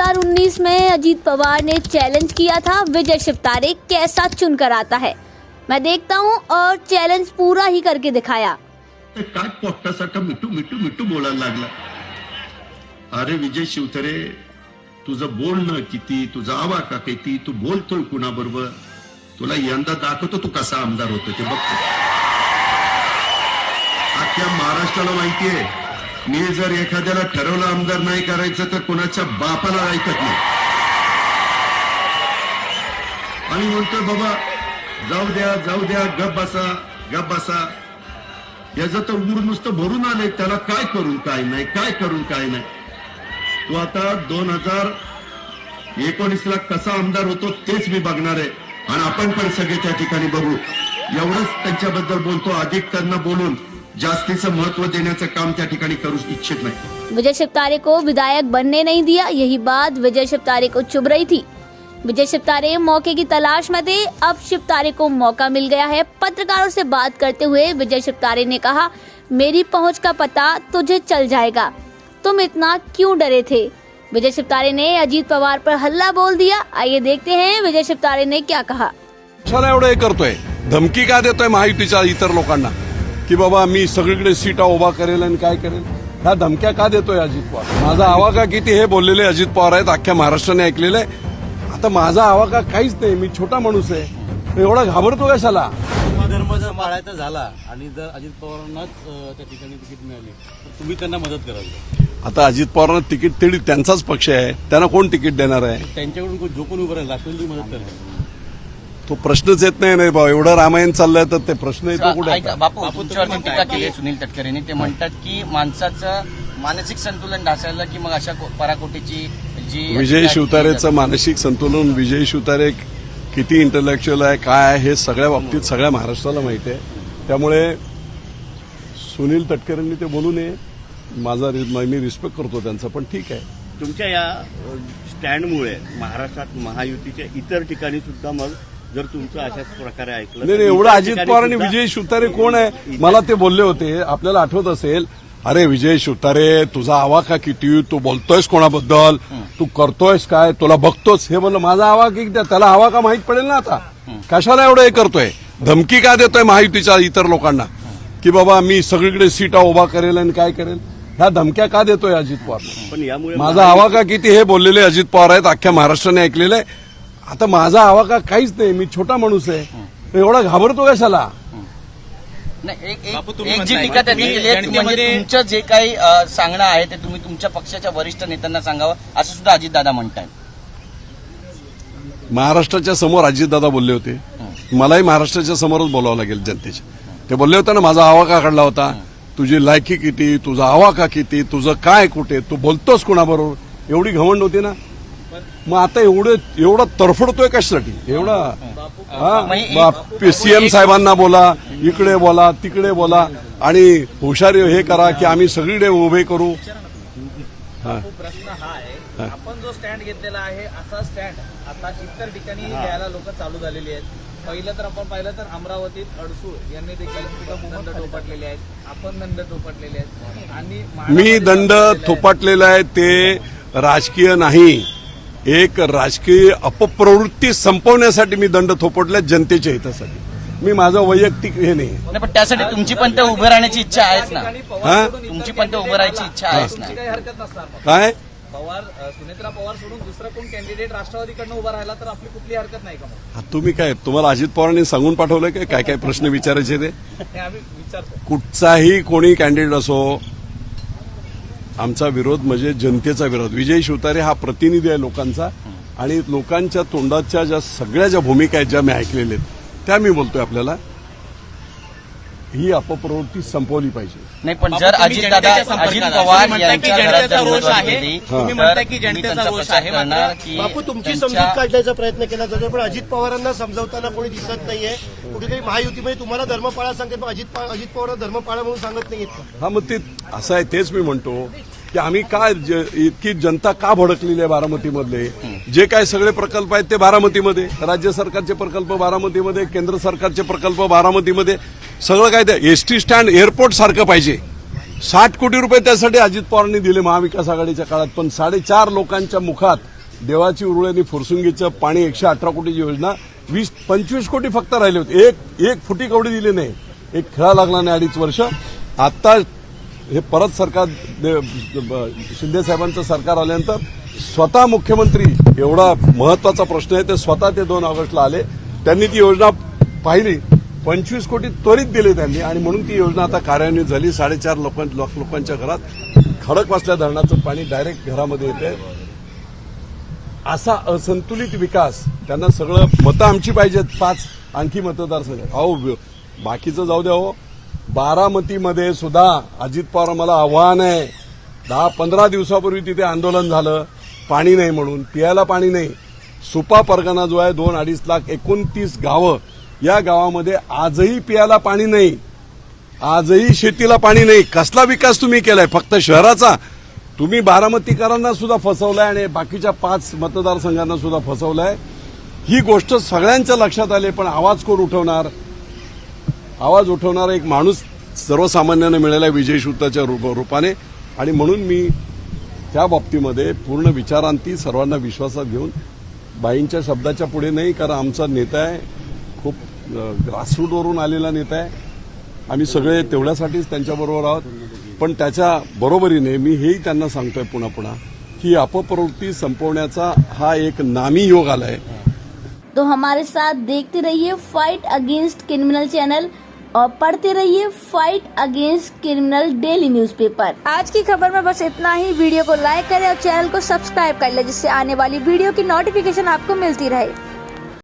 2019 में अजीत पवार ने challenge KIA था विजय शिवतारे कैसा चुनकर आता है। मैं देखता हूं और चैलेंज पूरा ही करके दिखाया। काय पोट्टासारखा मिठू मिठू मिठू बोलायला लागला। अरे विजय शिवतारे, तुझं बोलणं किती, तुझा आवाका किती, तू बोलतोय कुणाबरोबर, तुला यंदा दाखवतो तू कसा आमदार होतो ते बघ। अख्ख्या महाराष्ट्राला माहितीये, मी जर एखाद्याला ठरवलं आमदार नाही करायचं तर कोणाच्या बापाला ऐकत नाही आणि म्हणतोय बाबा जाऊ द्या गप बसा। याचं तर ऊर नुसतं भरून आलंय, त्याला काय करून काय नाही। तो आता 2019ला कसा आमदार होतो तेच मी बघणार आहे आणि आपण पण सगळे त्या ठिकाणी बघू। एवढंच त्यांच्याबद्दल बोलतो, अधिक त्यांना बोलून जास्तीचं महत्व देण्याचं काम त्या ठिकाणी करू इच्छित नाही। विजय शिवतारे को विधायक बनने नहीं दिया, यही बात विजय शिवतारे को चुभ रही थी। विजय शिवतारे मौके की तलाश में थे, अब शिवतारे को मौका मिल गया है। पत्रकारों से बात करते हुए विजय शिवतारे ने कहा, मेरी पहुंच का पता तुझे चल जाएगा, तुम इतना क्यों डरे थे। विजय शिवतारे ने अजीत पवार पर हल्ला बोल दिया। आइए देखते हैं विजय शिवतारे ने क्या कहा। कशाला एवढं हे करतोय, धमकी का देतोय महायुतीच्या इतर लोकांना की बाबा मी सगळीकडे सीटा उभा करेल आणि काय करेल, ह्या धमक्या का देतोय अजित पवार। माझा आवाका किती हे बोललेले अजित पवार आहेत, अख्ख्या महाराष्ट्राने ऐकलेलं आहे। आता माझा आवाका काहीच नाही, मी छोटा माणूस आहे, एवढा घाबरतो कशाला। धर्म जर पाळायचा झाला आणि जर अजित पवारांनाच त्या ठिकाणी तिकीट मिळाली तर तुम्ही त्यांना मदत कराल। आता अजित पवारांना तिकीट तेवढी त्यांचाच पक्ष आहे, त्यांना कोण तिकीट देणार आहे। त्यांच्याकडून जो कोण उभं राहील राष्ट्रवादी मदत करेल, तो प्रश्नच येत नाही भाऊ। एवढं रामायण चाललंय तर ते प्रश्न येतो कुठे। बापू तुमच्यावर टीका केली सुनील तटकरेंनी, ते म्हणतात की माणसाचं मानसिक संतुलन ढासळलं की मग अशा पराकोटीची जी विजय शिवतारेचं मानसिक संतुलन, विजय शिवतारे किती इंटलेक्च्युअल आहे काय आहे हे सगळ्या बाबतीत सगळ्या महाराष्ट्राला माहिती आहे। त्यामुळे सुनील तटकरेंनी ते बोलू नये, मी रिस्पेक्ट करतो त्यांचा, पण ठीक आहे। तुमच्या या स्टँडमुळे महाराष्ट्रात महायुतीच्या इतर ठिकाणी सुद्धा मग जर तुमचं अशाच प्रकारे ऐकलं नाही एवढं अजित पवार आणि विजय शिवतारे कोण आहे मला ते बोलले होते, आपल्याला आठवत असेल। अरे विजय शिवतारे, तुझा आवाका किती, तू बोलतोयस कोणाबद्दल, तू करतोयस काय, तुला बघतोस, हे बोललं माझा आवाका किती, त्याला आवाका माहित पडेल ना। आता कशाला एवढं हे करतोय, धमकी का देतोय महायुतीच्या इतर लोकांना की बाबा मी सगळीकडे सीटा उभा करेल आणि काय करेल, ह्या धमक्या का देतोय अजित पवार। पण यामुळे माझा आवाका किती हे बोललेले अजित पवार आहेत, अख्ख्या महाराष्ट्राने ऐकलेलं आहे। आता माझा आवाका काहीच नाही, मी छोटा माणूस आहे, एवढा घाबरतो कशाला। नाही एक जी टीका त्यांनी केली आहे म्हणजे तुमचं जे काही सांगणं आहे ते तुम्ही तुमच्या पक्षाच्या वरिष्ठ नेत्यांना सांगावं असं सुद्धा अजितदादा म्हणतात। महाराष्ट्राच्या समोर अजितदादा बोलले होते, मलाही महाराष्ट्राच्या समोरच बोलावं लागेल जनतेच्या। ते बोलले होते ना, माझा आवाका काढला होता, तुझी लायकी किती, तुझा आवाका किती, तुझं काय कुठे, तू बोलतोस कोणाबरोबर, एवढी घमंड होती ना। मग आता एवढा तरफडतोय कशासाठी एवढा। सीएम साहेबांना बोला, इकडे बोला तिकडे बोला आणि हुशारी हे करा की आम्ही सगळीकडे उभे करू। प्रश्न हा आहे, आपण जो स्टँड घेतलेला आहे असा स्टँड आता इतर ठिकाणी घ्यायला लोक चालू झालेली आहेत। पहिलं तर आपण पाहिलं तर अमरावतीत अडसूळ यांनी देखील दंड थोपटलेले आहेत, आपण दंड थोपटलेले आहेत आणि मी दंड थोपटलेला आहे ते राजकीय नाही, एक राजकीय अपप्रवृत्ती संपवण्यासाठी मी दंड थोपटले जनतेच्या हितासाठी। मी माझं वैयक्तिक हे नाही, पण त्यासाठी तुमची पण ते उभं राहण्याची इच्छा आहेच ना। तुमची पण ते उभं राहायची इच्छा आहेच ना। काही हरकत नसणार काय पवार, सुनेत्रा पवार सोडून दुसरा कोण कॅन्डिडेट राष्ट्रवादीकडनं उभा राहिला तर आपली कुठली हरकत नाही का मग। तुम्ही काय, तुम्हाला अजित पवारांनी सांगून पाठवलंय काय काय प्रश्न विचारायचे ते आम्ही विचारतो। कुठचाही कोणी कॅन्डिडेट असो, आमचा विरोध म्हणजे जनतेचा विरोध। विजय शिवतारे हा प्रतिनिधी आहे लोकांचा आणि लोकांच्या तोंडाच्या ज्या सगळ्या ज्या भूमिका आहेत ज्या मी ऐकलेल्या आहेत त्या मी बोलतोय, आपल्याला ही अपप्रवृत्ती संपवली पाहिजे। नाही पण जर अजित पवार यांच्या घरात रोष आहे, तुम्ही म्हणता की जनतेचा रोष आहे, बापू तुमची समजूत काढण्याचा प्रयत्न केला जातो पण अजित पवारांना समजावताना कोणी दिसत नाहीये। कुठेतरी महायुतीमध्ये तुम्हाला धर्मपाळा सांगतात पण अजित पवारांना धर्मपाळा म्हणून सांगत नाहीत। हा मग ते असं आहे, तेच मी म्हणतो की आम्ही काय इतकी जनता का भडकलेली आहे बारामतीमधले, जे काय सगळे प्रकल्प आहेत ते बारामतीमध्ये, राज्य सरकारचे प्रकल्प बारामतीमध्ये, केंद्र सरकारचे प्रकल्प बारामतीमध्ये, सगळं काय ते एसटी स्टँड एअरपोर्ट सारखं पाहिजे। 60 कोटी रुपये त्यासाठी अजित पवारांनी दिले महाविकास आघाडीच्या काळात, पण 4.5 लोकांच्या मुखात देवाची उरुळ्यांनी फुरसुंगीचं पाणी 118 कोटीची योजना 20-25 कोटी फक्त राहिले होते. एक फुटी कवडी दिली नाही, एक खेळा लागला नाही 2.5 वर्ष. आता हे परत सरकार शिंदे साहेबांचं सरकार आल्यानंतर स्वतः मुख्यमंत्री, एवढा महत्वाचा प्रश्न आहे, ते स्वतः ते 2 ऑगस्टला आले. त्यांनी ती योजना पाहिली, 25 कोटी त्वरित दिले त्यांनी आणि म्हणून ती योजना आता कार्यान्वित झाली. 4.5 लोकांच्या घरात खडकवासल्या धरणाचं पाणी डायरेक्ट घरामध्ये येते. असा असंतुलित विकास, त्यांना सगळं मतं आमची पाहिजेत, 5 आणखी मतदारसंघ. अहो बाकीचं जाऊ द्या हो, बारामतीमध्ये सुद्धा अजित पवार मला आव्हान आहे. 10-15 दिवसापूर्वी तिथे आंदोलन झालं, पाणी नाही म्हणून, पियाला पाणी नाही. सुपा परगणा जो आहे 2-2.5 लाख 29 गावं, या गावामध्ये आजही पियाला पाणी नाही, आजही शेतीला पाणी नाही. कसला विकास तुम्ही केलाय? फक्त शहराचा. तुम्ही बारामतीकरांना सुद्धा फसवलाय आणि बाकीच्या 5 मतदारसंघांना सुद्धा फसवलाय. ही गोष्ट सगळ्यांच्या लक्षात आली, पण आवाज कोण उठवणार? आवाज उठवणारा एक माणूस सर्वसामान्यांना मिळाला विजय शिवताच्या रूपाने. आणि म्हणून मी त्या बाबतीमध्ये पूर्ण विचारांती सर्वांना विश्वासात घेऊन बाईंच्या शब्दाच्या पुढे नाही, कारण आमचा नेता आहे, खूप ग्रासरूटवरून आलेला नेता आहे. आम्ही सगळे तेवढ्यासाठीच त्यांच्याबरोबर आहोत. पण त्याच्या बरोबरीने मी हेही त्यांना सांगतोय पुन्हा पुन्हा की अपप्रवृत्ती संपवण्याचा हा एक नामी योग आलाय. तो हमारे साथ देखते रहिए फाइट अगेंस्ट क्रिमिनल चैनल और पढ़ते रहिए fight against criminal daily newspaper. आज की खबर में बस इतना ही। वीडियो को लाइक करें और चैनल को सब्सक्राइब कर लें, जिससे आने वाली वीडियो की नोटिफिकेशन आपको मिलती रहे।